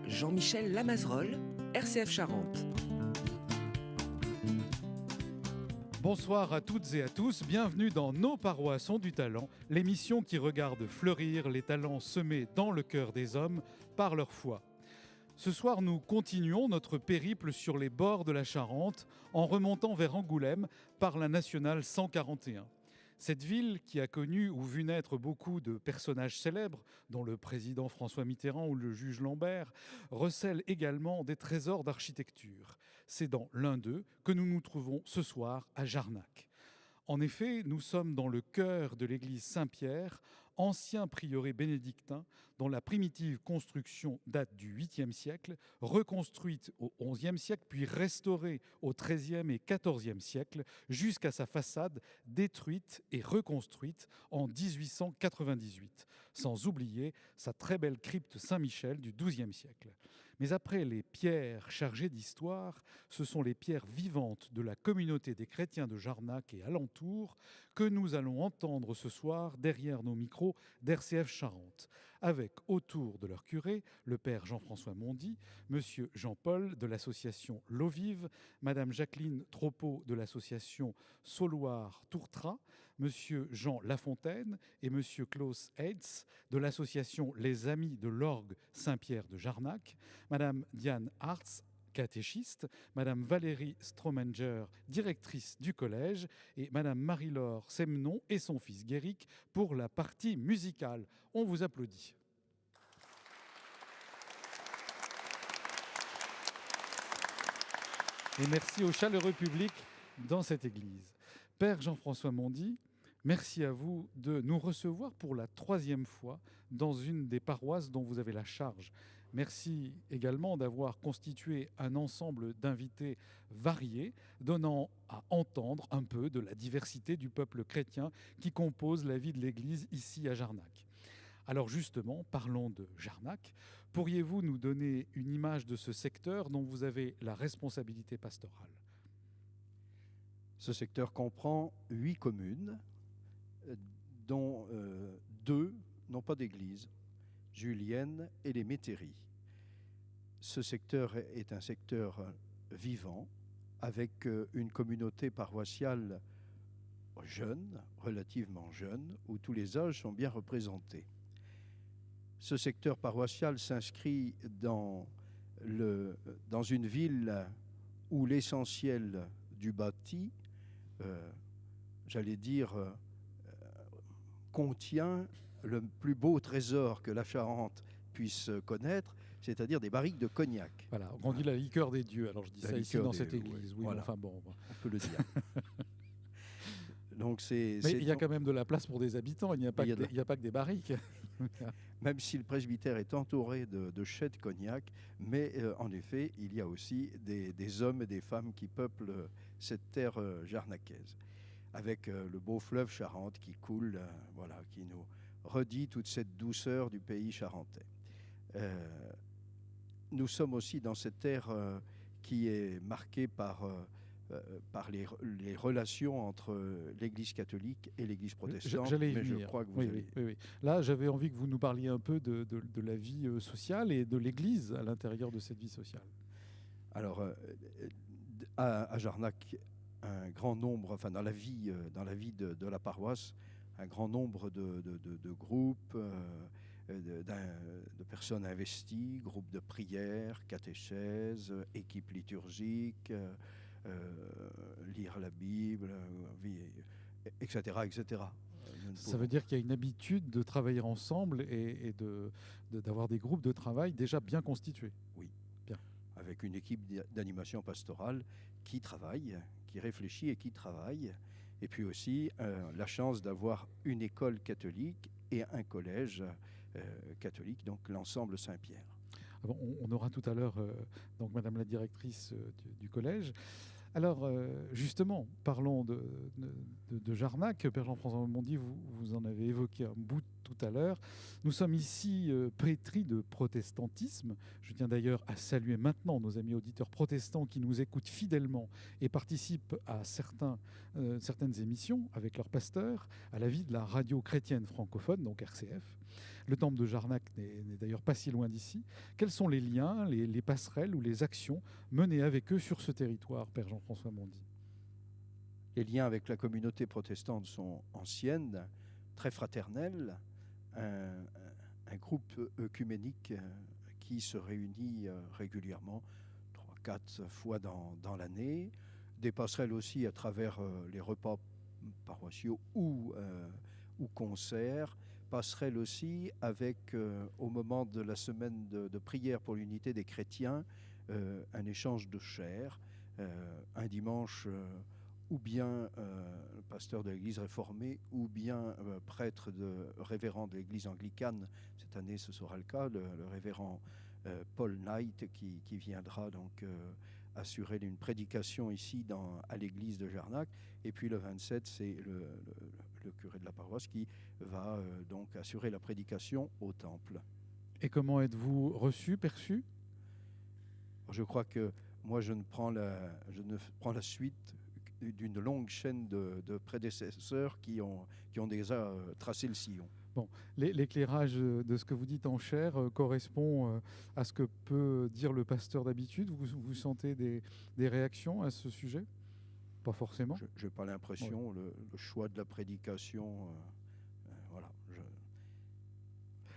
Jean-Michel Lamazerolle, RCF Charente. Bonsoir à toutes et à tous, bienvenue dans Nos paroisses ont du talent, l'émission qui regarde fleurir les talents semés dans le cœur des hommes par leur foi. Ce soir, nous continuons notre périple sur les bords de la Charente en remontant vers Angoulême par la nationale 141. Cette ville qui a connu ou vu naître beaucoup de personnages célèbres, dont le président François Mitterrand ou le juge Lambert, recèle également des trésors d'architecture. C'est dans l'un d'eux que nous nous trouvons ce soir à Jarnac. En effet, nous sommes dans le cœur de l'église Saint-Pierre, ancien prieuré bénédictin dont la primitive construction date du 8e siècle, reconstruite au 11e siècle, puis restaurée au 13e et 14e siècle, jusqu'à sa façade détruite et reconstruite en 1898, sans oublier sa très belle crypte Saint-Michel du 12e siècle. Mais après les pierres chargées d'histoire, ce sont les pierres vivantes de la communauté des chrétiens de Jarnac et alentours que nous allons entendre ce soir derrière nos micros d'RCF Charente, avec autour de leur curé, le père Jean-François Mondy, monsieur Jean-Paul de l'association L'Eau Vive, madame Jacqueline Tropot de l'association Sauloir-Tourtras, monsieur Jean Lafontaine et monsieur Klaus Heitz de l'association Les Amis de l'Orgue Saint-Pierre de Jarnac, madame Diane Hartz, catéchiste, madame Valérie Stromenger, directrice du collège, et madame Marie-Laure Semnon et son fils Guéric pour la partie musicale. On vous applaudit. Et merci au chaleureux public dans cette église. Père Jean-François Mondy, merci à vous de nous recevoir pour la 3e fois dans une des paroisses dont vous avez la charge. Merci également d'avoir constitué un ensemble d'invités variés, donnant à entendre un peu de la diversité du peuple chrétien qui compose la vie de l'Église ici à Jarnac. Alors justement, parlons de Jarnac. Pourriez-vous nous donner une image de ce secteur dont vous avez la responsabilité pastorale ? Ce secteur comprend 8 communes, dont 2 n'ont pas d'église, Julienne et les Métairies. Ce secteur est un secteur vivant, avec une communauté paroissiale jeune, relativement jeune, où tous les âges sont bien représentés. Ce secteur paroissial s'inscrit dans une ville où l'essentiel du bâti, contient le plus beau trésor que la Charente puisse connaître, c'est-à-dire des barriques de cognac. Voilà, on dit la liqueur des dieux, alors je dis ça ici dans cette église. Oui, voilà. Enfin bon. On peut le dire. Donc Mais il y a quand même de la place pour des habitants, il n'y a pas que des barriques. Même si le presbytère est entouré de chais de cognac, mais en effet, il y a aussi des hommes et des femmes qui peuplent cette terre jarnacaise, avec le beau fleuve Charente qui coule, qui nous redit toute cette douceur du pays charentais. Nous sommes aussi dans cette terre qui est marquée par les relations entre l'Église catholique et l'Église protestante. J'allais y mais venir. Je crois que vous oui. Là, j'avais envie que vous nous parliez un peu de la vie sociale et de l'Église à l'intérieur de cette vie sociale. Alors, à Jarnac, un grand nombre, dans la vie de la paroisse, un grand nombre de groupes, de personnes investies, groupes de prière, catéchèse, équipes liturgiques, lire la Bible, etc. etc. Ça veut dire qu'il y a une habitude de travailler ensemble et d'avoir des groupes de travail déjà bien constitués. Oui, bien. Avec une équipe d'animation pastorale qui travaille, qui réfléchit et qui travaille. Et puis aussi la chance d'avoir une école catholique et un collège catholique, donc l'ensemble Saint-Pierre. On aura tout à l'heure donc Madame la directrice du collège. Alors justement, parlons de Jarnac. Père Jean-François Mondy, vous en avez évoqué un bout tout à l'heure. Nous sommes ici pétris de protestantisme. Je tiens d'ailleurs à saluer maintenant nos amis auditeurs protestants qui nous écoutent fidèlement et participent à certaines émissions avec leur pasteur, à la vie de la radio chrétienne francophone, donc RCF. Le temple de Jarnac n'est d'ailleurs pas si loin d'ici. Quels sont les liens, les passerelles ou les actions menées avec eux sur ce territoire, Père Jean-François Mondy? Les liens avec la communauté protestante sont anciennes, très fraternels. Un groupe œcuménique qui se réunit régulièrement, 3-4 fois dans l'année. Des passerelles aussi à travers les repas paroissiaux ou concerts. Passerelle aussi avec, au moment de la semaine de prière pour l'unité des chrétiens, un échange de chair. Un dimanche, ou bien pasteur de l'église réformée, ou bien prêtre révérend de l'église anglicane. Cette année, ce sera le cas, le révérend Paul Knight, qui viendra donc assurer une prédication ici à l'église de Jarnac. Et puis le 27, c'est le curé de la paroisse qui va donc assurer la prédication au temple. Et comment êtes-vous reçu, perçu? Je crois que moi, je ne prends la suite d'une longue chaîne de prédécesseurs qui ont déjà tracé le sillon. Bon, l'éclairage de ce que vous dites en chair correspond à ce que peut dire le pasteur d'habitude. Vous sentez des réactions à ce sujet? Pas forcément. Je n'ai pas l'impression. Ouais. Le choix de la prédication, voilà, je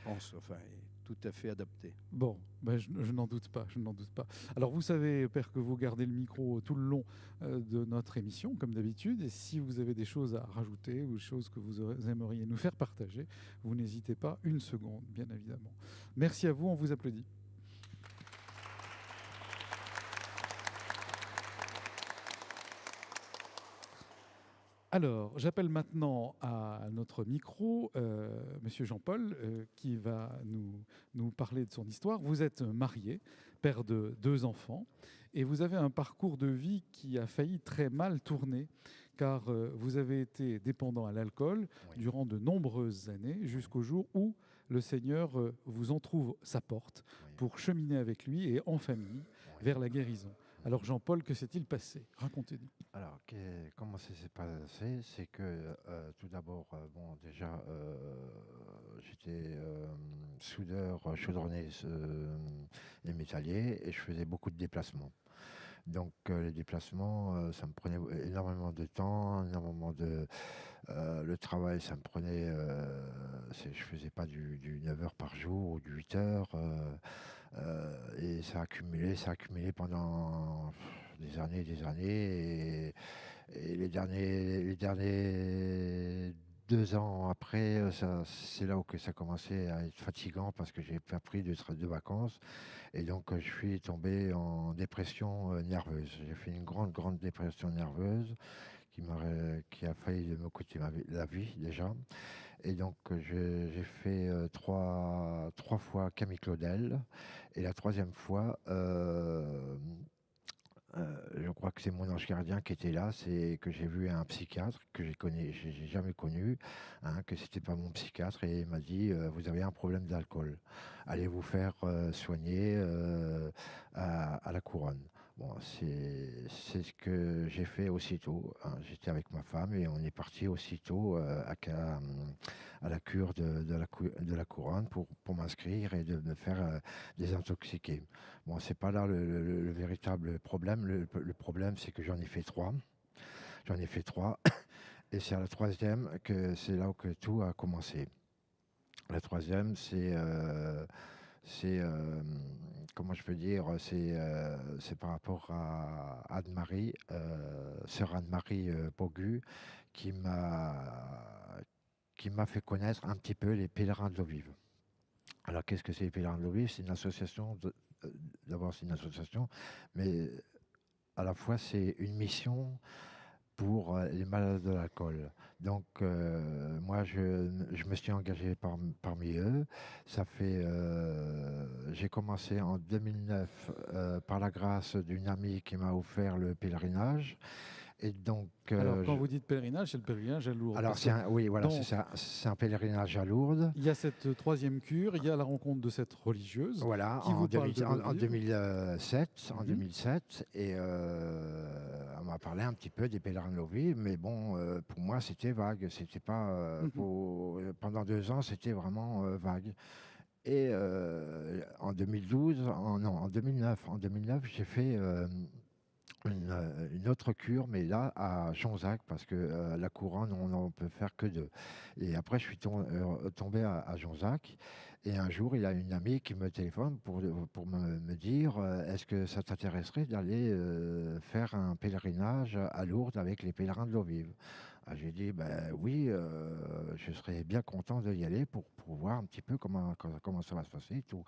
pense, enfin, est tout à fait adapté. Bon, ben je n'en doute pas, je n'en doute pas. Alors vous savez, Père, que vous gardez le micro tout le long de notre émission, comme d'habitude, et si vous avez des choses à rajouter ou des choses que vous aimeriez nous faire partager, vous n'hésitez pas une seconde, bien évidemment. Merci à vous, on vous applaudit. Alors, j'appelle maintenant à notre micro Monsieur Jean-Paul, qui va nous parler de son histoire. Vous êtes marié, père de 2 enfants, et vous avez un parcours de vie qui a failli très mal tourner, car vous avez été dépendant à l'alcool durant de nombreuses années, jusqu'au jour où le Seigneur vous entrouvre sa porte pour cheminer avec lui et en famille vers la guérison. Alors Jean-Paul, que s'est-il passé? Racontez-nous. Alors, comment ça s'est passé? C'est que tout d'abord, déjà, j'étais soudeur chaudronnier et métallier et je faisais beaucoup de déplacements. Donc les déplacements, ça me prenait énormément de temps, énormément de... le travail, ça me prenait... je faisais pas du 9 heures par jour ou du 8 heures. Et ça a accumulé pendant des années et des années. Et les derniers 2 ans après, c'est là où que ça commençait à être fatigant parce que j'ai pas pris de vacances. Et donc, je suis tombé en dépression nerveuse. J'ai fait une grande dépression nerveuse qui a failli me coûter la vie déjà. Et donc, j'ai fait 3 fois Camille Claudel. Et la 3e fois, je crois que c'est mon ange gardien qui était là, c'est que j'ai vu un psychiatre que j'ai jamais connu, que c'était pas mon psychiatre, et il m'a dit vous avez un problème d'alcool, allez vous faire soigner à la Couronne. Bon, c'est ce que j'ai fait aussitôt. J'étais avec ma femme et on est parti aussitôt à la cure de la Couronne pour m'inscrire et de me faire désintoxiquer. Bon, c'est pas là le véritable problème. Le problème, c'est que j'en ai fait 3. J'en ai fait 3. Et c'est à la 3e que c'est là où que tout a commencé. La 3e, comment je peux dire, c'est par rapport à Anne-Marie, sœur Anne-Marie Pogu, qui m'a fait connaître un petit peu les pèlerins de l'eau vive. Alors, qu'est-ce que c'est les pèlerins de l'eau vive? C'est une association, d'abord c'est une association, mais à la fois c'est une mission pour les malades de l'alcool. Donc moi je me suis engagé parmi eux. Ça fait j'ai commencé en 2009 par la grâce d'une amie qui m'a offert le pèlerinage. Et donc, Alors, quand vous dites pèlerinage, c'est le pèlerinage à Lourdes. alors Parce que oui, voilà, donc, c'est ça. C'est un pèlerinage à Lourdes. il y a cette troisième cure, il y a la rencontre de cette religieuse Voilà, qui vous parle de en l'olive. 2007, Mhm. 2007, et on m'a parlé un petit peu des pèlerins de l'Eau-Vive, mais bon, pour moi, c'était vague. C'était pas Mhm. pendant 2 ans, c'était vraiment vague. Et en 2012, non, en 2009, j'ai fait une autre cure, mais là à Jonzac, parce que la couronne, on n'en peut faire que deux. Et après, je suis tombé à Jonzac. Et un jour, il y a une amie qui me téléphone pour me dire est-ce que ça t'intéresserait d'aller faire un pèlerinage à Lourdes avec les pèlerins de l'eau vive. Ah, j'ai dit ben oui, je serais bien content d'y aller pour voir un petit peu comment ça va se passer et tout.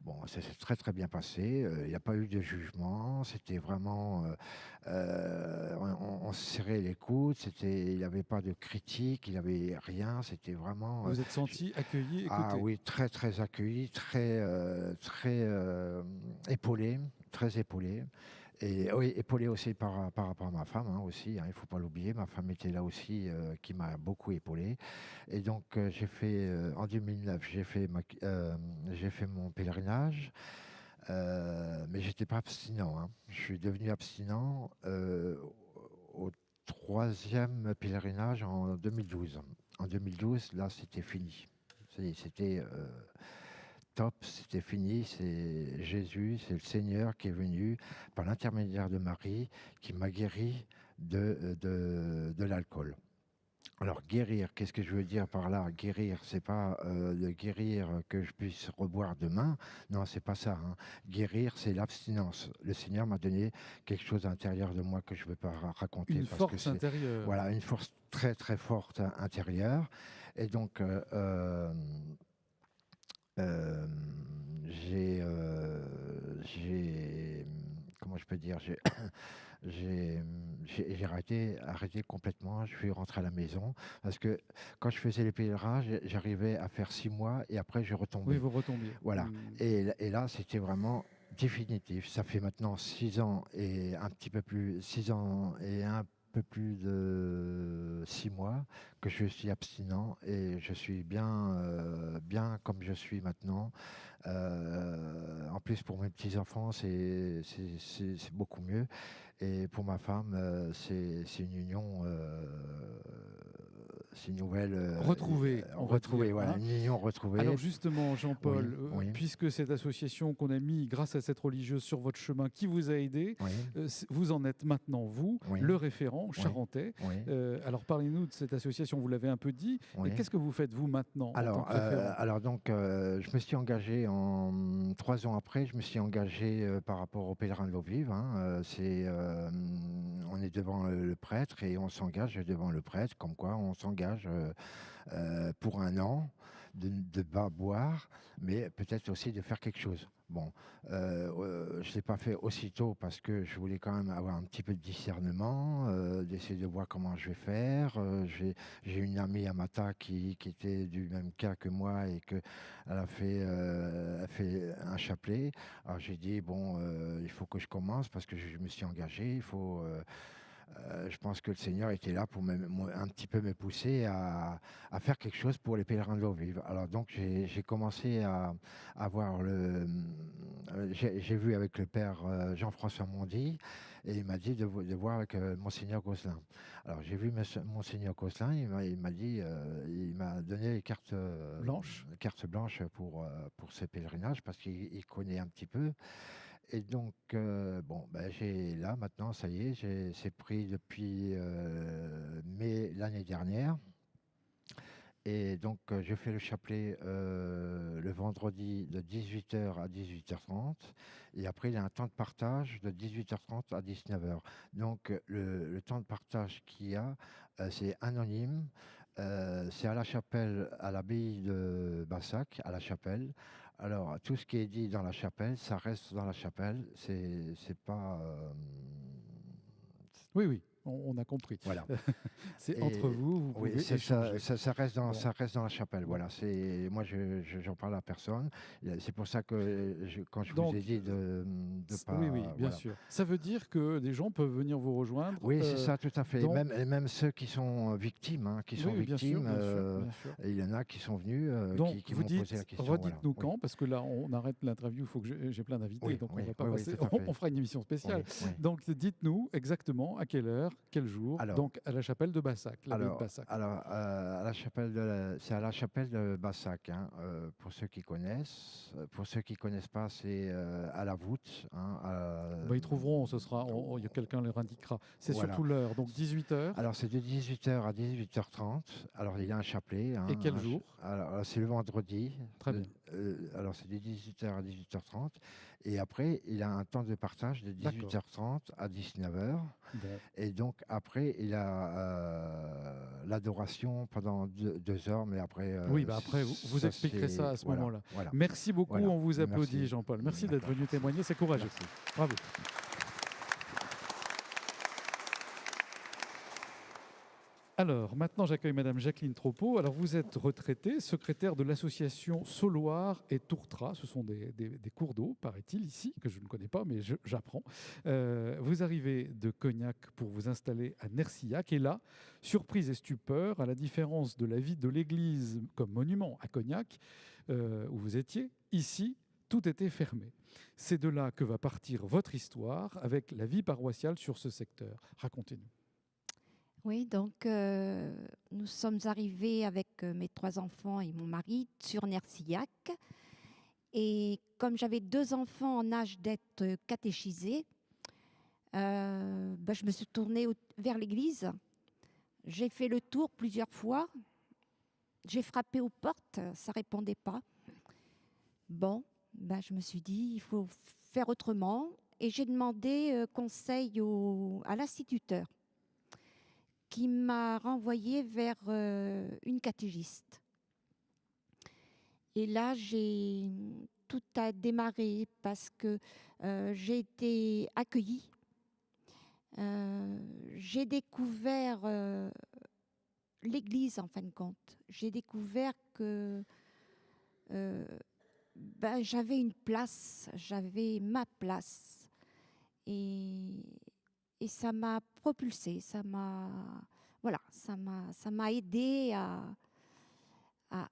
Bon, ça s'est très très bien passé. Il n'y a pas eu de jugement. C'était vraiment, on se serrait les coudes. Il n'y avait pas de critique, il n'y avait rien. C'était vraiment. Vous êtes senti accueilli, Ah écouté. oui, très très accueilli, très épaulé, très épaulé. Et oui, épaulé aussi par rapport à ma femme aussi, il ne faut pas l'oublier. Ma femme était là aussi, qui m'a beaucoup épaulé. Et donc j'ai fait en 2009, j'ai fait mon pèlerinage, mais j'étais pas abstinent, hein. Je suis devenu abstinent au troisième pèlerinage en 2012. En 2012, là, c'était fini. C'était top, c'était fini. C'est Jésus, c'est le Seigneur qui est venu par l'intermédiaire de Marie, qui m'a guéri de l'alcool. Alors guérir, qu'est-ce que je veux dire par là? Guérir, c'est pas de guérir que je puisse reboire demain. Non, c'est pas ça, hein. Guérir, c'est l'abstinence. Le Seigneur m'a donné quelque chose à l'intérieur de moi que je ne veux pas raconter Une parce que force c'est intérieure. voilà une force très très forte intérieure. Et donc euh, j'ai comment je peux dire, j'ai j'ai arrêté complètement. Je suis rentré à la maison parce que quand je faisais les pèlerinages, j'arrivais à faire 6 mois et après je Oui, retombais. vous retombiez. Voilà. Et là, c'était vraiment définitif. Ça fait maintenant 6 ans et un petit peu plus, 6 ans et un peu plus de 6 mois que je suis abstinent et je suis bien, bien comme je suis maintenant. En plus, pour mes petits-enfants, c'est beaucoup mieux. Et pour ma femme, c'est une union, c'est une nouvelle Retrouvée, on va dire, retrouvée, voilà, hein. une union retrouvée. Alors justement, Jean-Paul, Oui, oui. puisque cette association qu'on a mis grâce à cette religieuse sur votre chemin qui vous a aidé, Oui, vous en êtes maintenant, vous, oui, le référent charentais. oui, Alors parlez-nous de cette association, vous l'avez un peu dit, mais oui. qu'est-ce que vous faites vous maintenant en tant que référent? Alors donc, je me suis engagé 3 ans après, je me suis engagé par rapport aux pèlerins de l'eau vive, hein. On est devant le prêtre et on s'engage devant le prêtre, comme quoi on s'engage pour un an de pas boire, mais peut-être aussi de faire quelque chose. Bon, je ne l'ai pas fait aussitôt parce que je voulais quand même avoir un petit peu de discernement, d'essayer de voir comment je vais faire. J'ai une amie à Mata qui était du même cas que moi et qu'elle a fait un chapelet. Alors j'ai dit, bon, il faut que je commence parce que je me suis engagé, il faut... je pense que le Seigneur était là pour un petit peu me pousser à faire quelque chose pour les pèlerins de l'eau vive. Alors donc j'ai commencé à voir j'ai vu avec le père Jean-François Mondy et il m'a dit de voir avec Monseigneur Gosselin. Alors j'ai vu Monseigneur Gosselin, il m'a dit, il m'a donné les cartes blanches pour ce pèlerinage parce qu'il connaît un petit peu. Et donc, bon, ben, là, maintenant, ça y est, c'est pris depuis mai l'année dernière. Et donc, je fais le chapelet le vendredi de 18h à 18h30. Et après, il y a un temps de partage de 18h30 à 19h. Donc, le temps de partage qu'il y a, c'est anonyme. C'est à la chapelle, à l'abbaye de Bassac, à la chapelle. Alors, tout ce qui est dit dans la chapelle, ça reste dans la chapelle. C'est pas. Oui, oui. on a compris. Voilà. C'est Et entre vous, vous Oui, pouvez ça, échanger. ça reste dans, Bon. ça reste dans la chapelle. Voilà. Moi, j'en parle à personne. C'est pour ça que quand je Donc, vous ai dit de pas. oui, oui, bien Voilà. sûr. Ça veut dire que des gens peuvent venir vous rejoindre. Oui, c'est ça, tout à fait. donc- Et même ceux qui sont victimes, Oui, bien sûr, bien sûr, bien sûr. il y en a qui sont venus, Donc, qui vous m'ont dites, posé la question. redites-nous voilà. quand, parce que là, on arrête l'interview, il faut que j'ai plein d'invités, Oui, donc on oui, va pas oui, oui, passer. tout à fait. On fera une émission spéciale. Oui, oui. Donc, dites-nous exactement à quelle heure, quel jour, Alors- donc à la chapelle de Bassac, l'abbaye de Bassac. À la chapelle c'est à la chapelle de Bassac, hein, pour ceux qui connaissent. Pour ceux qui connaissent pas, c'est à la voûte. Hein, Ils trouveront, ce sera, il y a quelqu'un leur indiquera. C'est Voilà. surtout l'heure, donc 18h. Alors c'est de 18h à 18h30. Alors il y a un chapelet. Hein, Et quel jour? Alors c'est le vendredi. Très bien. Alors c'est de 18h à 18h30. Et après, il a un temps de partage de 18h30 à 19h. Bon. Et donc après, il a l'adoration pendant 2 heures. Mais après, Oui, après, vous expliquerez ça à ce moment-là. Voilà. Merci beaucoup, Voilà. on vous applaudit, Merci. Jean-Paul. Merci d'être D'accord. venu témoigner, c'est courageux. Merci. Bravo. Alors, maintenant, j'accueille Madame Jacqueline Tropeau. Alors, vous êtes retraitée, secrétaire de l'association Soloir et Tourtras. Ce sont des cours d'eau, paraît-il, ici, que je ne connais pas, mais j'apprends. Vous arrivez de Cognac pour vous installer à Nercillac. Et là, surprise et stupeur, à la différence de la vie de l'église comme monument à Cognac, où vous étiez, ici, tout était fermé. C'est de là que va partir votre histoire avec la vie paroissiale sur ce secteur. Racontez-nous. Oui, donc nous sommes arrivés avec mes 3 enfants et mon mari sur Nercillac. Et comme j'avais 2 enfants en âge d'être catéchisés, je me suis tournée vers l'église. J'ai fait le tour plusieurs fois. J'ai frappé aux portes, ça ne répondait pas. Bon, je me suis dit, il faut faire autrement. Et j'ai demandé conseil à l'instituteur, qui m'a renvoyée vers une catéchiste. Et là, tout a démarré parce que j'ai été accueillie. J'ai découvert l'église, en fin de compte. J'ai découvert que j'avais une place, j'avais ma place. Et ça m'a propulsée, ça m'a aidé à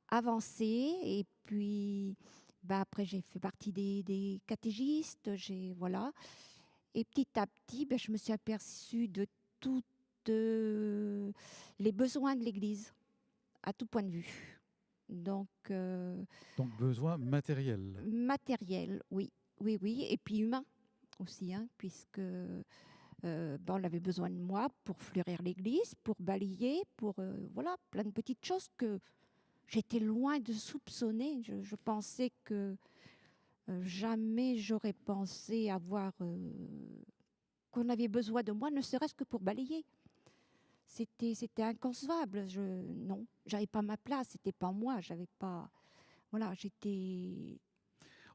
avancer. Et puis, après, j'ai fait partie des catéchistes, Et petit à petit, je me suis aperçue de tous les besoins de l'Église, à tout point de vue. Donc besoin matériel. Matériel, oui. Et puis humain aussi, hein, puisque... on avait besoin de moi pour fleurir l'église, pour balayer, pour plein de petites choses que j'étais loin de soupçonner. Je pensais que jamais j'aurais pensé qu'on avait besoin de moi, ne serait-ce que pour balayer. C'était inconcevable. Non, j'avais pas ma place, c'était pas moi, j'avais pas. Voilà, j'étais.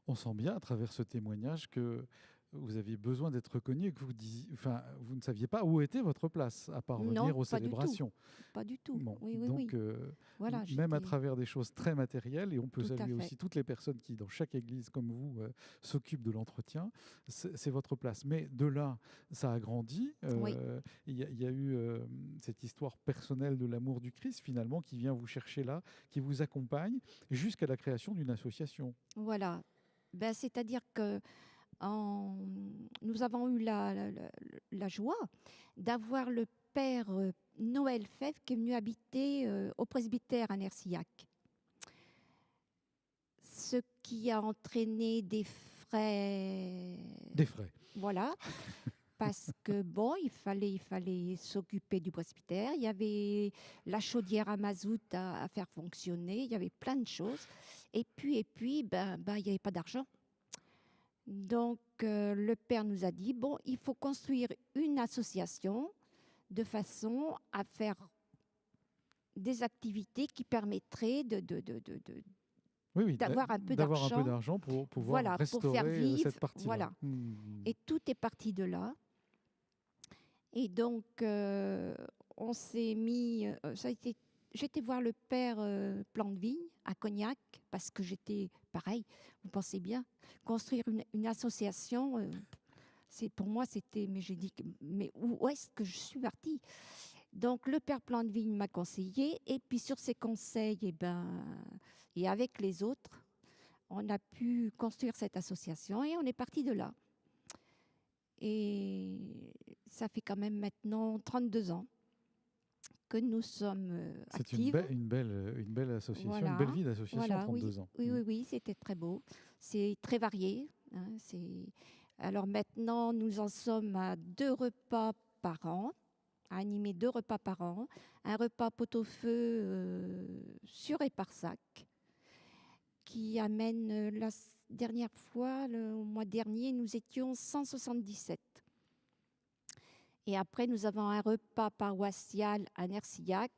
On sent bien à travers ce témoignage que vous aviez besoin d'être reconnu et que vous ne saviez pas où était votre place, à part venir aux célébrations. Pas du tout. Bon, Oui. donc, Voilà, même à travers des choses très matérielles, et on peut Tout à saluer fait. aussi toutes les personnes qui, dans chaque église comme vous, s'occupent de l'entretien, c'est votre place. Mais de là, ça a grandi. Oui. Il y a eu cette histoire personnelle de l'amour du Christ, finalement, qui vient vous chercher là, qui vous accompagne, jusqu'à la création d'une association. Voilà. C'est-à-dire que nous avons eu la joie d'avoir le père Noël Fèvre qui est venu habiter au presbytère à Nercillac. Ce qui a entraîné des frais. Des frais. Voilà. Parce que il fallait s'occuper du presbytère. Il y avait la chaudière à mazout à faire fonctionner. Il y avait plein de choses. Et puis, il n'y avait pas d'argent. Donc, le père nous a dit, il faut construire une association de façon à faire des activités qui permettraient d'avoir un peu d'argent pour pouvoir restaurer pour faire vivre, cette partie-là. Voilà. Et tout est parti de là. Et donc, on s'est mis. J'étais voir le père Plan de Vigne à Cognac, parce que j'étais, pareil, vous pensez bien, construire une association, pour moi, c'était. Mais j'ai dit, mais où est-ce que je suis partie? Donc, le père Plan de Vigne m'a conseillé, et puis sur ses conseils, et avec les autres, on a pu construire cette association, et on est parti de là. Et ça fait quand même maintenant 32 ans que nous sommes C'est actifs. une belle association, Voilà. une belle vie d'association, Voilà, 32 ans. Oui, c'était très beau. C'est très varié. Hein, alors maintenant, nous en sommes à 2 repas par an, à animer 2 repas par an. Un repas pot-au-feu sur Éparsac, qui amène la dernière fois, au mois dernier, nous étions 177. Et après, nous avons un repas paroissial à Nercillac.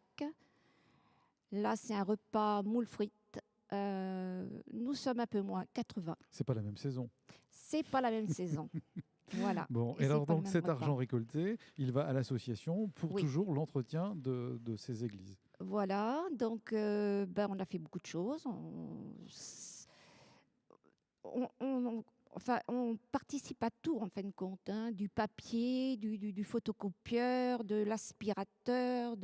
Là, c'est un repas moules frites. Nous sommes un peu moins, 80. C'est pas la même saison. C'est pas la même saison. Voilà. Bon, Et et alors c'est pas le donc même cet repas. argent récolté, il va à l'association pour Oui. toujours l'entretien de ces églises. Voilà, donc on a fait beaucoup de choses. On participe à tout en fin de compte, hein, du papier, du photocopieur, de l'aspirateur,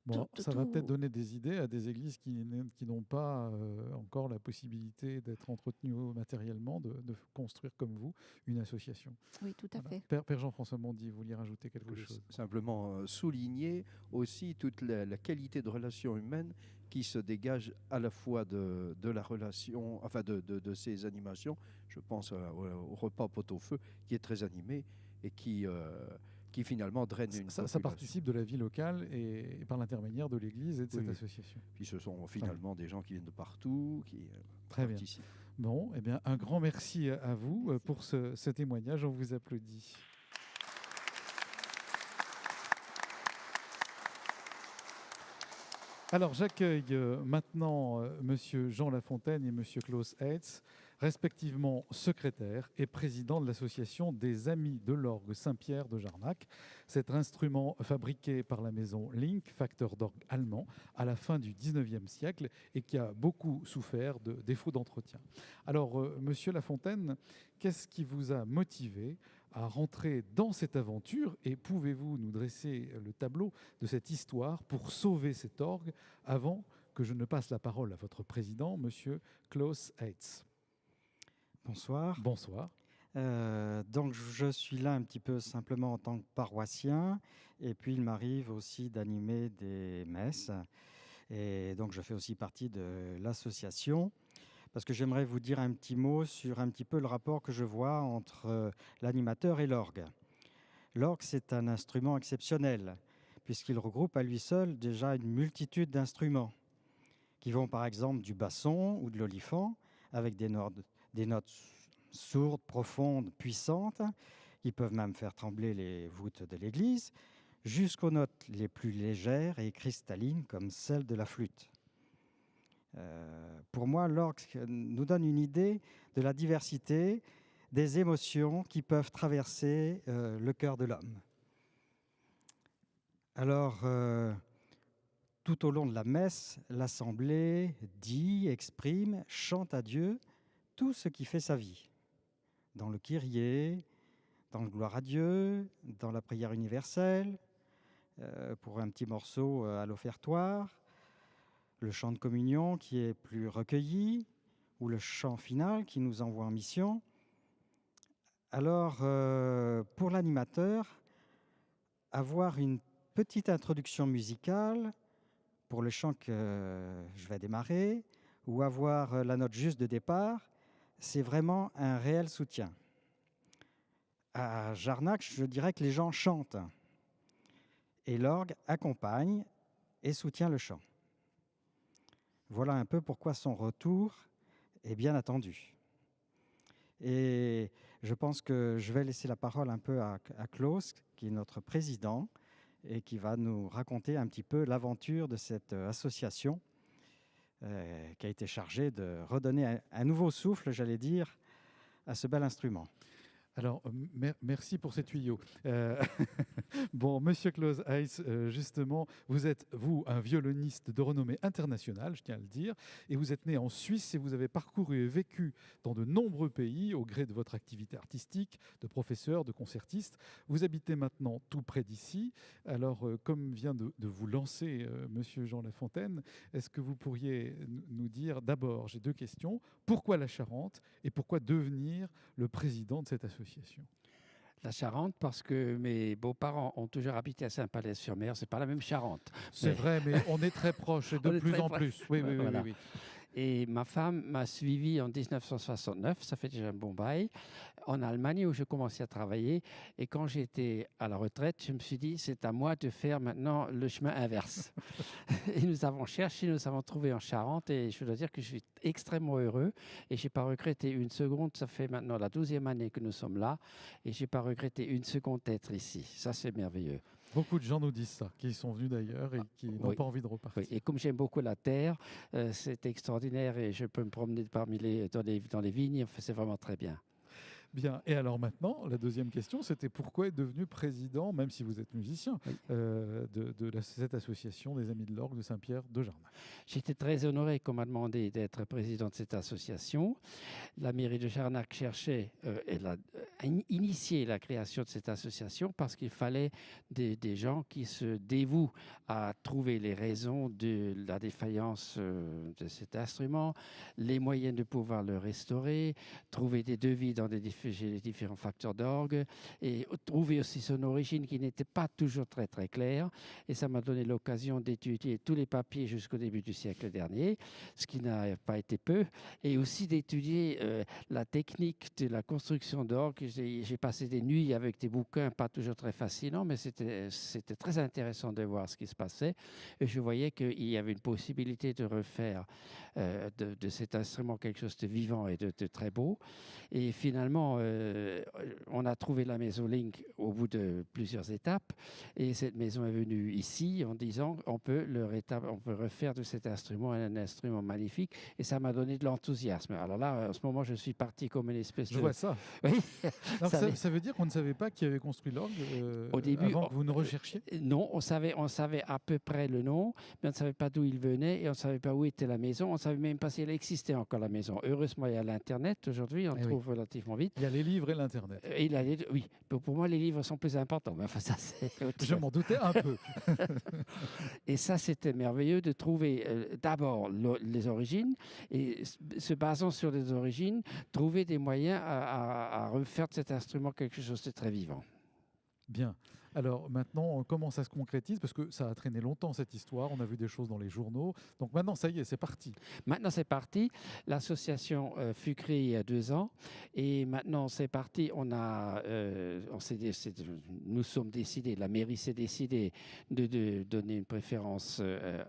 Bon, tout- ça va tout- peut-être donner des idées à des églises qui n'ont pas encore la possibilité d'être entretenues matériellement, de construire comme vous une association. Oui, tout à Voilà. fait. Père Jean-François Mondy, vous vouliez rajouter quelque Je voulais chose? simplement souligner aussi toute la qualité de relation humaine qui se dégage à la fois de la relation, enfin de ces animations. Je pense au repas pot-au-feu qui est très animé et qui finalement draine une Ça population. participe de la vie locale et par l'intermédiaire de l'Église et de cette Oui. association. Puis ce sont finalement des gens qui viennent de partout, qui Très bien. participent. Bon, eh bien, un grand merci à vous pour ce témoignage. On vous applaudit. Alors, j'accueille maintenant Monsieur Jean Lafontaine et Monsieur Klaus Heitz, respectivement secrétaire et président de l'association des Amis de l'Orgue Saint-Pierre de Jarnac. Cet instrument fabriqué par la maison Link, facteur d'orgue allemand, à la fin du 19e siècle et qui a beaucoup souffert de défauts d'entretien. Alors, Monsieur Lafontaine, qu'est-ce qui vous a motivé à rentrer dans cette aventure et pouvez-vous nous dresser le tableau de cette histoire pour sauver cet orgue avant que je ne passe la parole à votre président, Monsieur Klaus Heitz? Bonsoir. Bonsoir. Donc je suis là un petit peu simplement en tant que paroissien et puis il m'arrive aussi d'animer des messes et donc je fais aussi partie de l'association parce que j'aimerais vous dire un petit mot sur un petit peu le rapport que je vois entre l'animateur et l'orgue. L'orgue, c'est un instrument exceptionnel puisqu'il regroupe à lui seul déjà une multitude d'instruments qui vont par exemple du basson ou de l'olifant avec des notes sourdes, profondes, puissantes, qui peuvent même faire trembler les voûtes de l'église, jusqu'aux notes les plus légères et cristallines comme celle de la flûte. Pour moi, l'orgue nous donne une idée de la diversité des émotions qui peuvent traverser le cœur de l'homme. Alors, tout au long de la messe, l'assemblée dit, exprime, chante à Dieu tout ce qui fait sa vie. Dans le Kyrie, dans le Gloire à Dieu, dans la prière universelle, pour un petit morceau à l'offertoire, le chant de communion qui est plus recueilli, ou le chant final qui nous envoie en mission. Alors, pour l'animateur, avoir une petite introduction musicale pour le chant que je vais démarrer, ou avoir la note juste de départ, c'est vraiment un réel soutien. À Jarnac, je dirais que les gens chantent et l'orgue accompagne et soutient le chant. Voilà un peu pourquoi son retour est bien attendu. Et je pense que je vais laisser la parole un peu à Klaus, qui est notre président, et qui va nous raconter un petit peu l'aventure de cette association qui a été chargée de redonner un nouveau souffle, j'allais dire, à ce bel instrument. Alors, merci pour ces tuyaux. Bon, Monsieur Klaus Heiss, justement, vous êtes, vous, un violoniste de renommée internationale, je tiens à le dire, et vous êtes né en Suisse et vous avez parcouru et vécu dans de nombreux pays au gré de votre activité artistique, de professeur, de concertiste. Vous habitez maintenant tout près d'ici. Alors, comme vient de vous lancer Monsieur Jean Lafontaine, est-ce que vous pourriez nous dire, d'abord, j'ai deux questions, pourquoi la Charente et pourquoi devenir le président de cette association? La Charente, parce que mes beaux-parents ont toujours habité à Saint-Palais-sur-Mer. C'est pas la même Charente. C'est vrai, mais on est très proches et de On est plus très en proches. plus. Oui, oui, oui, Voilà. oui, oui. Et ma femme m'a suivi en 1969, ça fait déjà un bon bail, en Allemagne où je commençais à travailler. Et quand j'étais à la retraite, je me suis dit, c'est à moi de faire maintenant le chemin inverse. Et nous avons cherché, nous avons trouvé en Charente et je dois dire que je suis extrêmement heureux et je n'ai pas regretté une seconde. Ça fait maintenant la 12e année que nous sommes là et je n'ai pas regretté une seconde d'être ici. Ça, c'est merveilleux. Beaucoup de gens nous disent ça, qui y sont venus d'ailleurs et qui n'ont oui. pas envie de repartir. Oui, et comme j'aime beaucoup la terre, c'est extraordinaire et je peux me promener dans les vignes. Enfin, c'est vraiment très bien. Bien, et alors maintenant, la deuxième question, c'était pourquoi être devenu président, même si vous êtes musicien, Oui. cette association des Amis de l'Orgue de Saint-Pierre de Jarnac? J'étais très honoré qu'on m'a demandé d'être président de cette association. La mairie de Jarnac cherchait à initier la création de cette association parce qu'il fallait des gens qui se dévouent à trouver les raisons de la défaillance de cet instrument, les moyens de pouvoir le restaurer, trouver des devis dans les différents facteurs d'orgue et trouver aussi son origine qui n'était pas toujours très très claire. Et ça m'a donné l'occasion d'étudier tous les papiers jusqu'au début du siècle dernier, ce qui n'a pas été peu, et aussi d'étudier la technique de la construction d'orgue. J'ai passé des nuits avec des bouquins pas toujours très fascinants, mais c'était très intéressant de voir ce qui se passait. Et je voyais qu'il y avait une possibilité de refaire de cet instrument quelque chose de vivant et de très beau. Et finalement, on a trouvé la maison Link au bout de plusieurs étapes. Et cette maison est venue ici en disant on peut refaire de cet instrument un instrument magnifique. Et ça m'a donné de l'enthousiasme. Alors là, en ce moment, je suis parti comme une espèce de... Je vois ça. Oui. Donc ça veut dire qu'on ne savait pas qui avait construit l'orgue Au début, avant que vous ne recherchiez? Non, on savait à peu près le nom, mais on ne savait pas d'où il venait et on ne savait pas où était la maison. On ne savait même pas si elle existait encore, la maison. Heureusement, il y a l'Internet. Aujourd'hui, on trouve relativement vite. Il y a les livres et l'Internet. Oui, pour moi, les livres sont plus importants. Mais enfin, ça, c'est autre chose. Je m'en doutais un peu. Et ça, c'était merveilleux de trouver d'abord les origines et se basant sur les origines, trouver des moyens à refaire de cet instrument quelque chose de très vivant. Bien. Alors maintenant, comment ça se concrétise? Parce que ça a traîné longtemps cette histoire, on a vu des choses dans les journaux. Donc maintenant, ça y est, c'est parti. Maintenant, c'est parti. L'association fut créée il y a 2 ans. Et maintenant, c'est parti. Nous sommes décidés, la mairie s'est décidée de donner une préférence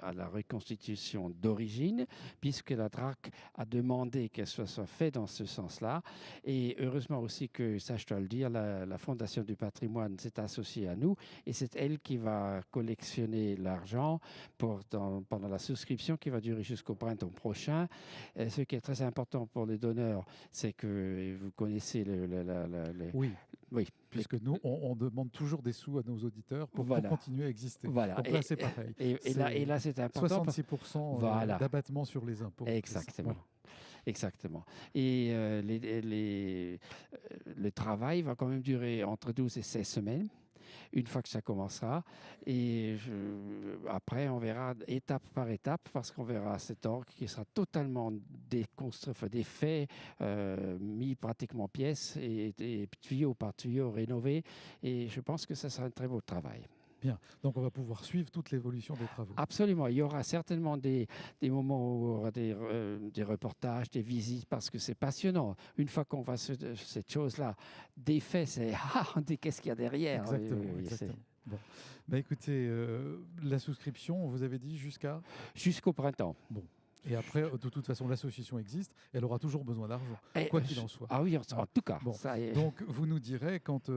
à la reconstitution d'origine, puisque la DRAC a demandé qu'elle soit faite dans ce sens-là. Et heureusement aussi que, ça je dois le dire, la Fondation du patrimoine s'est associée à nous et c'est elle qui va collectionner l'argent pendant la souscription qui va durer jusqu'au printemps prochain. Ce qui est très important pour les donneurs, c'est que vous connaissez Oui. Oui. Puisque nous, on demande toujours des sous à nos auditeurs pour continuer à exister. Voilà. Donc là, c'est pareil. Et là, c'est important. 66% d'abattement sur les impôts. Exactement. Voilà. Exactement. Et le travail va quand même durer entre 12 et 16 semaines. Une fois que ça commencera. Et après, on verra étape par étape, parce qu'on verra cet orgue qui sera totalement défait, mis pratiquement en pièces, et tuyau par tuyau rénové. Et je pense que ça sera un très beau travail. Bien, donc on va pouvoir suivre toute l'évolution des travaux. Absolument, il y aura certainement des moments où il y aura des reportages, des visites, parce que c'est passionnant. Une fois qu'on voit cette chose-là défait, c'est on dit qu'est-ce qu'il y a derrière. Exactement. Exactement. Bon. Bah, écoutez, la souscription, vous avez dit jusqu'au printemps. Bon. Et après, de toute façon, l'association existe, elle aura toujours besoin d'argent, Et, quoi qu'il en soit. Ah oui, en tout cas. Bon, Ça est- Donc, vous nous direz quand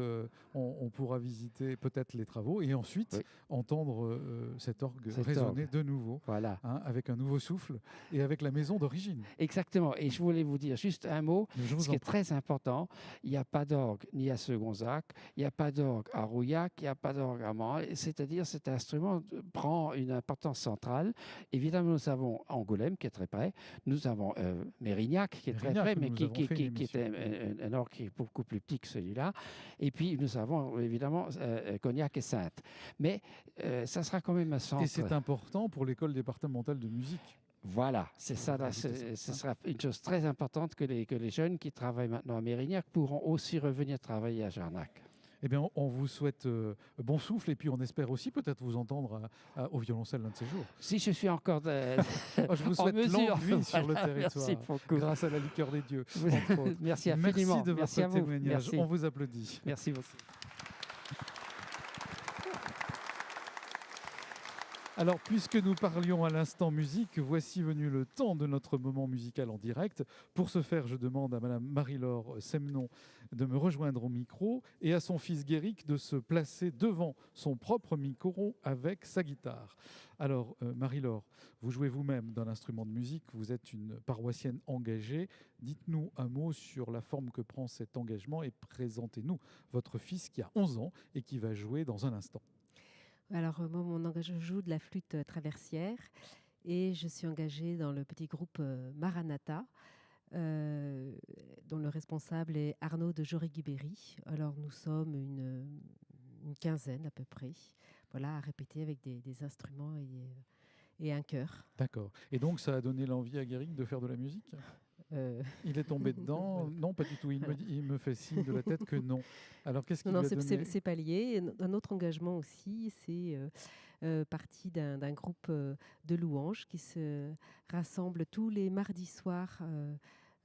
on pourra visiter peut-être les travaux et ensuite Oui. entendre cet orgue Cet résonner orgue. de nouveau, Voilà. hein, avec un nouveau souffle et avec la maison d'origine. Exactement. Et je voulais vous dire juste un mot. Mais je vous Ce qui en est très important, il n'y a pas d'orgue ni à Segonzac, il n'y a pas d'orgue à Rouillac, il n'y a pas d'orgue à Mans. C'est-à-dire cet instrument prend une importance centrale. Évidemment, nous avons Angoulême qui est très près, nous avons Mérignac qui est très Mérignac, près, où mais nous qui avons fait une est un orgue qui est beaucoup plus petit que celui-là. Et puis nous avons évidemment Cognac et Saintes. Mais ça sera quand même un centre. Et c'est important pour l'école départementale de musique. Voilà, c'est ça. Là, ce sera une chose très importante que les jeunes qui travaillent maintenant à Mérignac pourront aussi revenir travailler à Jarnac. Eh bien, on vous souhaite bon souffle et puis on espère aussi peut-être vous entendre au violoncelle l'un de ces jours. Si je suis encore Je vous en souhaite mesure. longue vie sur le Voilà, territoire, merci beaucoup. grâce à la liqueur des dieux, entre autres. Merci infiniment. Merci de votre Merci à vous. témoignage. Merci. On vous applaudit. Merci beaucoup. Alors, puisque nous parlions à l'instant musique, voici venu le temps de notre moment musical en direct. Pour ce faire, je demande à Madame Marie-Laure Semnon de me rejoindre au micro et à son fils Guéric de se placer devant son propre micro avec sa guitare. Alors, Marie-Laure, vous jouez vous-même d'un instrument de musique, vous êtes une paroissienne engagée. Dites-nous un mot sur la forme que prend cet engagement et présentez-nous votre fils qui a 11 ans et qui va jouer dans un instant. Alors, moi, je joue de la flûte traversière et je suis engagée dans le petit groupe Maranatha, dont le responsable est Arnaud de Jory-Guibéry. Alors, nous sommes une quinzaine à peu près, voilà, à répéter avec des instruments et un chœur. D'accord. Et donc, ça a donné l'envie à Guéric de faire de la musique ? Il est tombé dedans ? Non, pas du tout. Il me fait signe de la tête que non. Alors, qu'est-ce qui lui a donné... c'est pas lié. Et un autre engagement aussi, c'est parti d'un groupe de louanges qui se rassemble tous les mardis soirs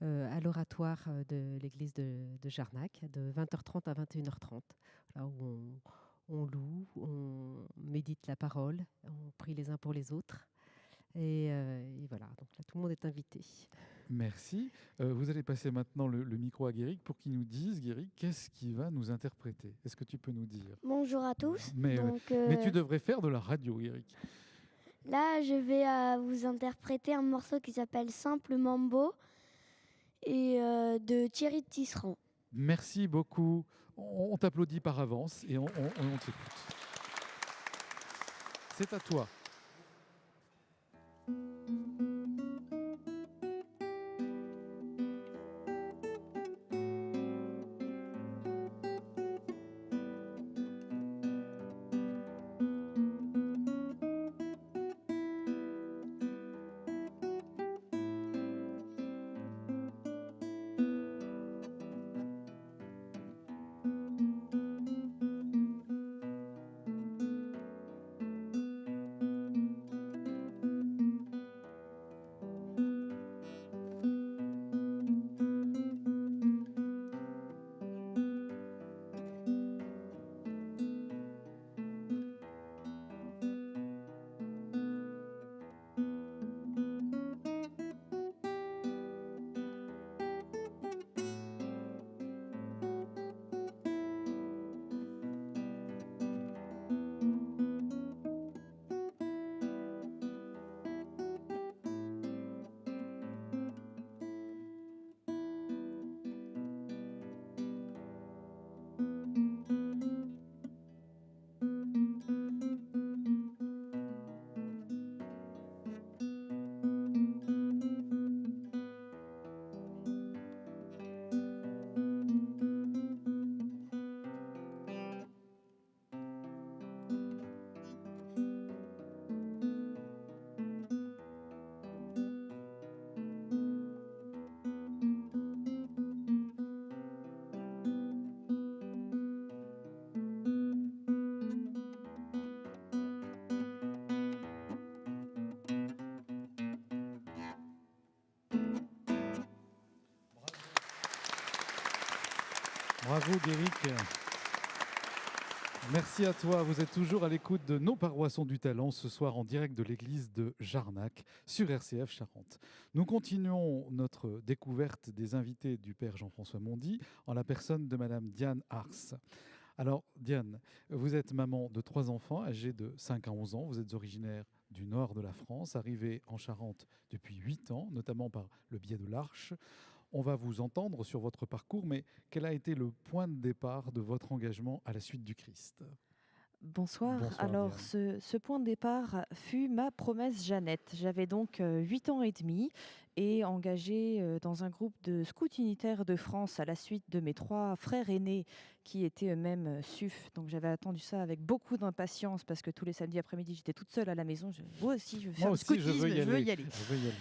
à l'oratoire de l'église de Jarnac, de 20h30 à 21h30, là où on loue, on médite la parole, on prie les uns pour les autres. Et voilà, donc là, tout le monde est invité. Merci. Vous allez passer maintenant le micro à Guéric pour qu'il nous dise, Guéric, qu'est-ce qu'il va nous interpréter ? Est-ce que tu peux nous dire ? Bonjour à tous. Mais tu devrais faire de la radio, Guéric. Là, je vais vous interpréter un morceau qui s'appelle Simple Mambo et de Thierry Tisserand. Merci beaucoup. On t'applaudit par avance et on t'écoute. C'est à toi. Bravo Guéric. Merci à toi. Vous êtes toujours à l'écoute de Nos Paroissons du Talent, ce soir en direct de l'église de Jarnac sur RCF Charente. Nous continuons notre découverte des invités du Père Jean-François Mondy en la personne de Madame Diane Ars. Alors, Diane, vous êtes maman de 3 enfants âgés de 5 à 11 ans. Vous êtes originaire du nord de la France, arrivée en Charente depuis 8 ans, notamment par le biais de l'Arche. On va vous entendre sur votre parcours, mais quel a été le point de départ de votre engagement à la suite du Christ ? Bonsoir. Bonsoir, Alors, Diane. ce point de départ fut ma promesse Jeannette. J'avais donc 8 ans et demi et engagée dans un groupe de scouts unitaires de France à la suite de mes 3 frères aînés qui étaient eux-mêmes SUF. Donc, j'avais attendu ça avec beaucoup d'impatience parce que tous les samedis après-midi, j'étais toute seule à la maison. Moi aussi, je veux faire Moi du aussi, je scoutisme, veux y je veux aller. y aller. Je veux y aller.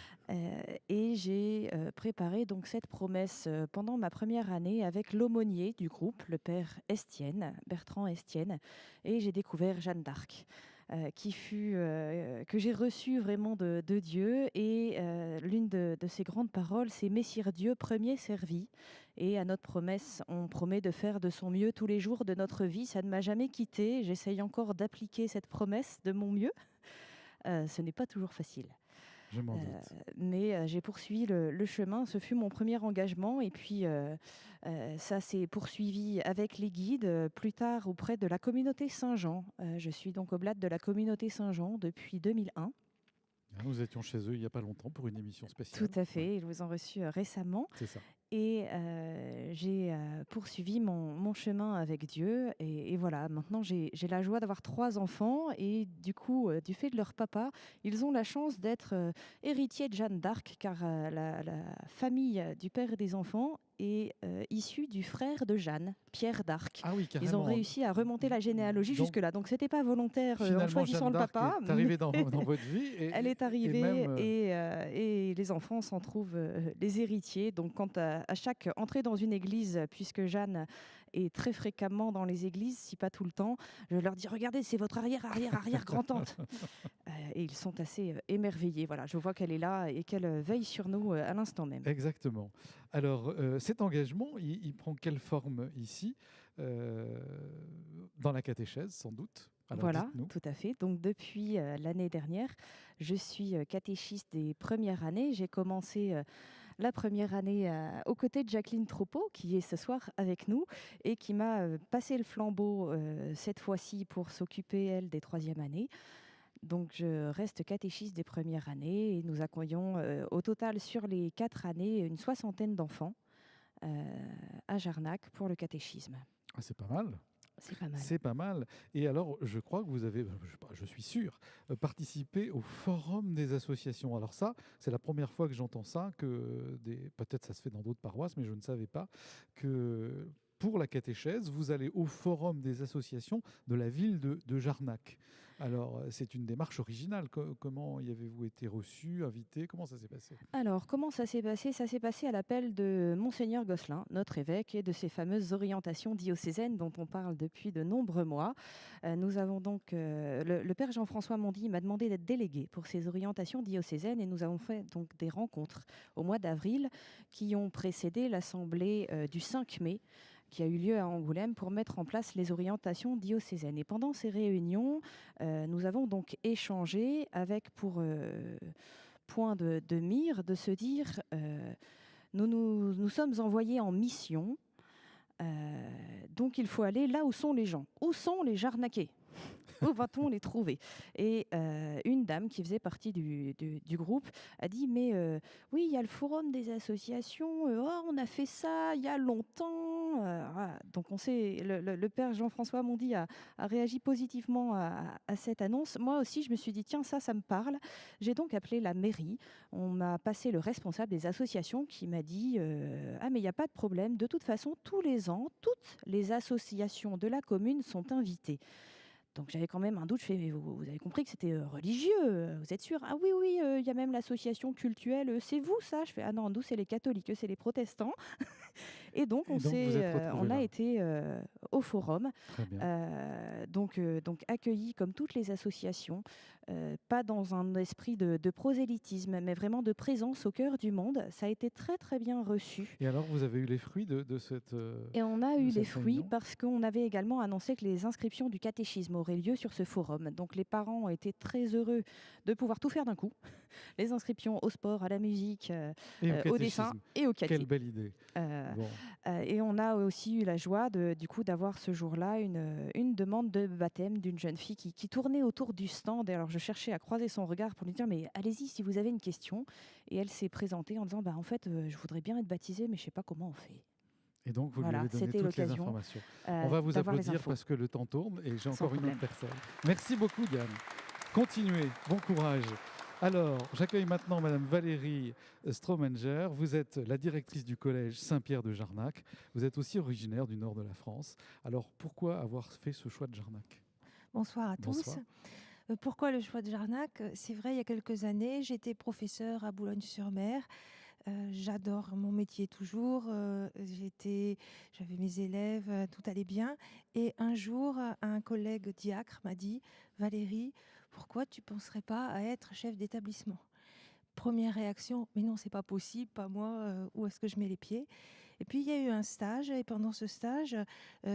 Et j'ai préparé donc cette promesse pendant ma première année avec l'aumônier du groupe, le père Estienne, Bertrand Estienne, et j'ai découvert Jeanne d'Arc, que j'ai reçue vraiment de Dieu. Et l'une de ses grandes paroles, c'est « Messire Dieu, premier servi ». Et à notre promesse, on promet de faire de son mieux tous les jours de notre vie. Ça ne m'a jamais quittée. J'essaye encore d'appliquer cette promesse de mon mieux. Ce n'est pas toujours facile. Je m'en doute. Mais j'ai poursuivi le chemin. Ce fut mon premier engagement. Et puis, ça s'est poursuivi avec les guides, plus tard auprès de la communauté Saint-Jean. Je suis donc oblate de la communauté Saint-Jean depuis 2001. Nous étions chez eux il n'y a pas longtemps pour une émission spéciale. Tout à fait. Ils vous ont reçu récemment. C'est ça. Et j'ai poursuivi mon chemin avec Dieu. Et voilà, maintenant j'ai la joie d'avoir 3 enfants. Et du coup, du fait de leur papa, ils ont la chance d'être héritiers de Jeanne d'Arc, car la famille du père et des enfants est issue du frère de Jeanne, Pierre d'Arc. Ah oui, carrément. Ils ont réussi à remonter la généalogie Donc, jusque-là. Donc c'était pas volontaire en finalement, choisissant Jeanne le d'Arc papa. est arrivée dans votre vie. Elle est arrivée même, et les enfants s'en trouvent les héritiers. Donc quand à chaque entrée dans une église, puisque Jeanne est très fréquemment dans les églises, si pas tout le temps, je leur dis « Regardez, c'est votre arrière-grand-tante ». Et ils sont assez émerveillés. Voilà, je vois qu'elle est là et qu'elle veille sur nous à l'instant même. Exactement. Alors, cet engagement, il prend quelle forme ici dans la catéchèse, sans doute. Alors, voilà, dites-nous. tout à fait. Donc depuis l'année dernière, je suis catéchiste des premières années. J'ai commencé la première année aux côtés de Jacqueline Troupeau, qui est ce soir avec nous et qui m'a passé le flambeau cette fois-ci pour s'occuper, elle, des 3e années. Donc je reste catéchiste des premières années et nous accueillons au total sur les 4 années une 60aine d'enfants à Jarnac pour le catéchisme. Ah, c'est pas mal. C'est pas mal. C'est pas mal. Et alors, je crois que vous avez, je suis sûr, participé au forum des associations. Alors ça, c'est la première fois que j'entends ça, peut-être ça se fait dans d'autres paroisses, mais je ne savais pas, que pour la catéchèse, vous allez au forum des associations de la ville de Jarnac. Alors, c'est une démarche originale. Comment y avez-vous été reçu, invité? Comment ça s'est passé? Alors, comment ça s'est passé? Ça s'est passé à l'appel de Monseigneur Gosselin, notre évêque, et de ces fameuses orientations diocésaines dont on parle depuis de nombreux mois. Nous avons donc, le Père Jean-François Mondy m'a demandé d'être délégué pour ces orientations diocésaines et nous avons fait donc des rencontres au mois d'avril qui ont précédé l'assemblée du 5 mai qui a eu lieu à Angoulême pour mettre en place les orientations diocésaines. Et pendant ces réunions, nous avons donc échangé avec pour point de mire de se dire nous sommes envoyés en mission, donc il faut aller là où sont les gens. Où sont les Jarnaquais? Où va-t-on les trouver? Et une dame qui faisait partie du groupe a dit mais oui, il y a le forum des associations, on a fait ça il y a longtemps. Voilà. Donc on sait, le père Jean-François Mondy a réagi positivement à cette annonce. Moi aussi, je me suis dit tiens, ça me parle. J'ai donc appelé la mairie. On m'a passé le responsable des associations qui m'a dit ah mais il n'y a pas de problème. De toute façon, tous les ans, toutes les associations de la commune sont invitées. Donc j'avais quand même un doute, je fais, mais vous avez compris que c'était religieux, vous êtes sûr? Ah oui, il y a même l'association cultuelle, c'est vous ça? Je fais, ah non, nous c'est les catholiques, c'est les protestants. Et donc, Et donc, vous êtes retrouvés on a là. été au forum, Très bien. donc accueillis comme toutes les associations, pas dans un esprit de prosélytisme, mais vraiment de présence au cœur du monde. Ça a été très très bien reçu. Et alors, vous avez eu les fruits de cette... Et on a de eu cette les fruits réunion parce qu'on avait également annoncé que les inscriptions du catéchisme auraient lieu sur ce forum. Donc les parents ont été très heureux de pouvoir tout faire d'un coup. Les inscriptions au sport, à la musique, et au dessin catéchisme. et au Quelle caté. belle idée. Bon. Et on a aussi eu la joie du coup d'avoir ce jour-là une demande de baptême d'une jeune fille qui tournait autour du stand. Et alors je cherchais à croiser son regard pour lui dire mais allez-y si vous avez une question. Et elle s'est présentée en disant bah en fait je voudrais bien être baptisée mais je sais pas comment on fait. Et donc, vous lui Voilà, avez donné c'était toutes les l'occasion, informations. On va vous d'avoir les applaudir infos. parce que le temps tourne et j'ai Sans encore une autre problème. personne. Merci beaucoup, Diane. Continuez, bon courage. Alors, j'accueille maintenant Madame Valérie Stromanger. Vous êtes la directrice du collège Saint-Pierre de Jarnac. Vous êtes aussi originaire du nord de la France. Alors, pourquoi avoir fait ce choix de Jarnac? Bonsoir à Bonsoir. tous. Pourquoi le choix de Jarnac? C'est vrai, il y a quelques années, j'étais professeure à Boulogne-sur-Mer. J'adore mon métier toujours. J'avais mes élèves, tout allait bien. Et un jour, un collègue diacre m'a dit « Valérie, pourquoi tu ne penserais pas à être chef d'établissement ?» Première réaction, mais non, c'est pas possible, pas moi, où est-ce que je mets les pieds? Et puis il y a eu un stage, et pendant ce stage,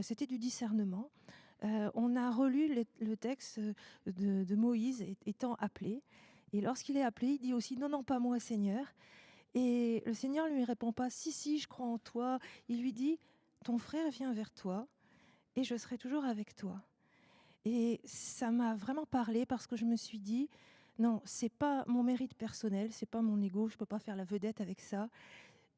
c'était du discernement. On a relu le texte de Moïse étant appelé. Et lorsqu'il est appelé, il dit aussi « Non, non, pas moi, Seigneur ». Et le Seigneur ne lui répond pas « Si, si, je crois en toi ». Il lui dit « Ton frère vient vers toi et je serai toujours avec toi ». Et ça m'a vraiment parlé parce que je me suis dit « Non, c'est pas mon mérite personnel, c'est pas mon ego, je peux pas faire la vedette avec ça.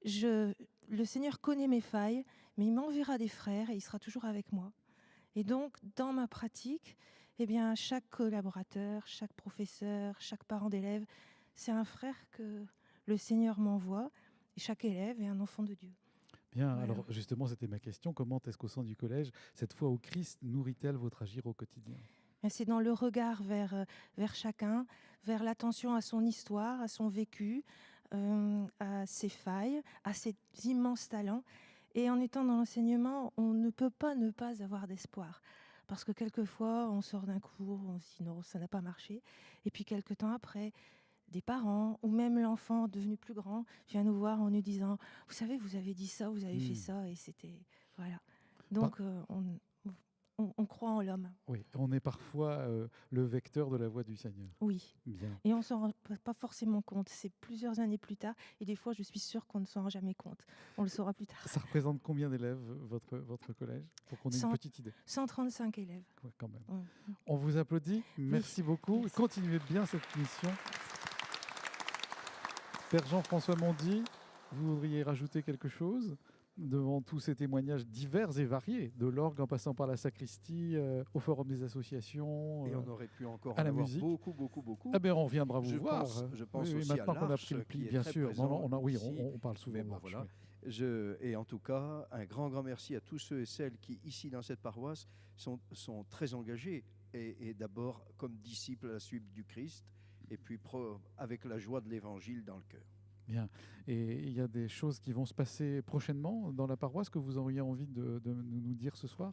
Le Seigneur connaît mes failles, mais il m'enverra des frères et il sera toujours avec moi ». Et donc, dans ma pratique, eh bien, chaque collaborateur, chaque professeur, chaque parent d'élève, c'est un frère que le Seigneur m'envoie, et chaque élève est un enfant de Dieu. Bien, Voilà. alors justement, c'était ma question. Comment est-ce qu'au sein du collège, cette foi au Christ nourrit-elle votre agir au quotidien? C'est dans le regard vers chacun, vers l'attention à son histoire, à son vécu, à ses failles, à ses immenses talents. Et en étant dans l'enseignement, on ne peut pas ne pas avoir d'espoir. Parce que quelquefois, on sort d'un cours, on se dit non, ça n'a pas marché. Et puis quelques temps après, des parents ou même l'enfant devenu plus grand vient nous voir en nous disant « Vous savez, vous avez dit ça, vous avez fait ça. » Et c'était... Voilà. Donc, on croit en l'homme. Oui, on est parfois le vecteur de la voix du Seigneur. Oui. Bien. Et on ne s'en rend pas forcément compte. C'est plusieurs années plus tard. Et des fois, je suis sûre qu'on ne s'en rend jamais compte. On le saura plus tard. Ça représente combien d'élèves, votre collège? Pour qu'on ait une petite idée. 135 élèves. Ouais, quand même. Ouais. On vous applaudit. Merci beaucoup. Merci. Continuez bien cette mission. Père Jean-François Mondy, vous voudriez rajouter quelque chose devant tous ces témoignages divers et variés, de l'orgue en passant par la sacristie, au forum des associations, Et on aurait pu encore à en la avoir musique. beaucoup. Ah ben on viendra vous voir. Je pense Oui, aussi à maintenant qu'on a l'Arche, pris le pli, qui est bien très sûr. présent ici. On parle souvent Mais de bon, l'Arche, voilà. oui. Et en tout cas, un grand merci à tous ceux et celles qui, ici dans cette paroisse, sont très engagés et d'abord comme disciples à la suite du Christ et puis avec la joie de l'Évangile dans le cœur. Bien. Et il y a des choses qui vont se passer prochainement dans la paroisse que vous auriez envie de nous dire ce soir?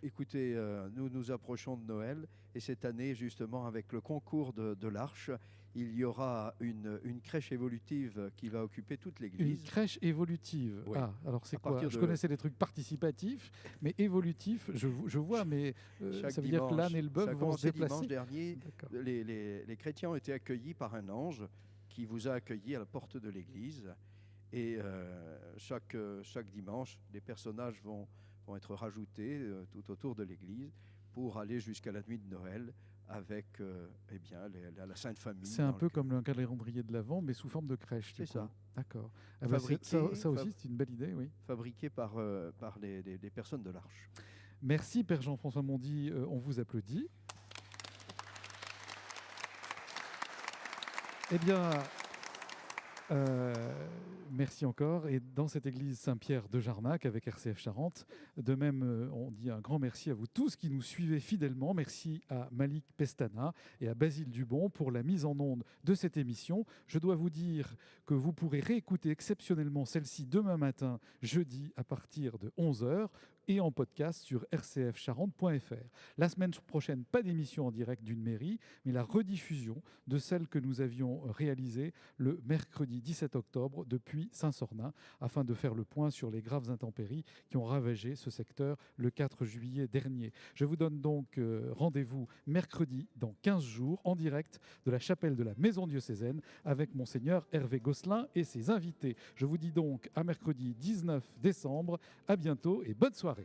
Écoutez, nous approchons de Noël et cette année, justement, avec le concours de l'Arche, il y aura une crèche évolutive qui va occuper toute l'église. Une crèche évolutive. Oui. Ah, alors c'est À quoi? partir Je de- connaissais les trucs participatifs, mais évolutif, je vois, mais Chaque ça veut dire que dimanche, l'âne et le ça a bœuf vont se commencé déplacer. dimanche dernier. D'accord. Les chrétiens ont été accueillis par un ange qui vous a accueilli à la porte de l'église. Et chaque dimanche, des personnages vont être rajoutés tout autour de l'église pour aller jusqu'à la nuit de Noël avec la Sainte Famille. C'est un dans peu le cœur. comme un calendrier de l'Avent, mais sous forme de crèche. C'est du coup. ça. D'accord. Ah bah, ça aussi, fab- c'est une belle idée, oui. Fabriqué par des personnes de l'Arche. Merci, Père Jean-François Mondy. On vous applaudit. Eh bien, Merci encore. Et dans cette église Saint-Pierre de Jarnac avec RCF Charente, de même, on dit un grand merci à vous tous qui nous suivez fidèlement. Merci à Malik Pestana et à Basile Dubon pour la mise en onde de cette émission. Je dois vous dire que vous pourrez réécouter exceptionnellement celle-ci demain matin, jeudi, à partir de 11h et en podcast sur rcfcharente.fr. La semaine prochaine, pas d'émission en direct d'une mairie, mais la rediffusion de celle que nous avions réalisée le mercredi 17 octobre depuis Saint-Sornin, afin de faire le point sur les graves intempéries qui ont ravagé ce secteur le 4 juillet dernier. Je vous donne donc rendez-vous mercredi dans 15 jours en direct de la chapelle de la Maison diocésaine avec Monseigneur Hervé Gosselin et ses invités. Je vous dis donc à mercredi 19 décembre. À bientôt et bonne soirée.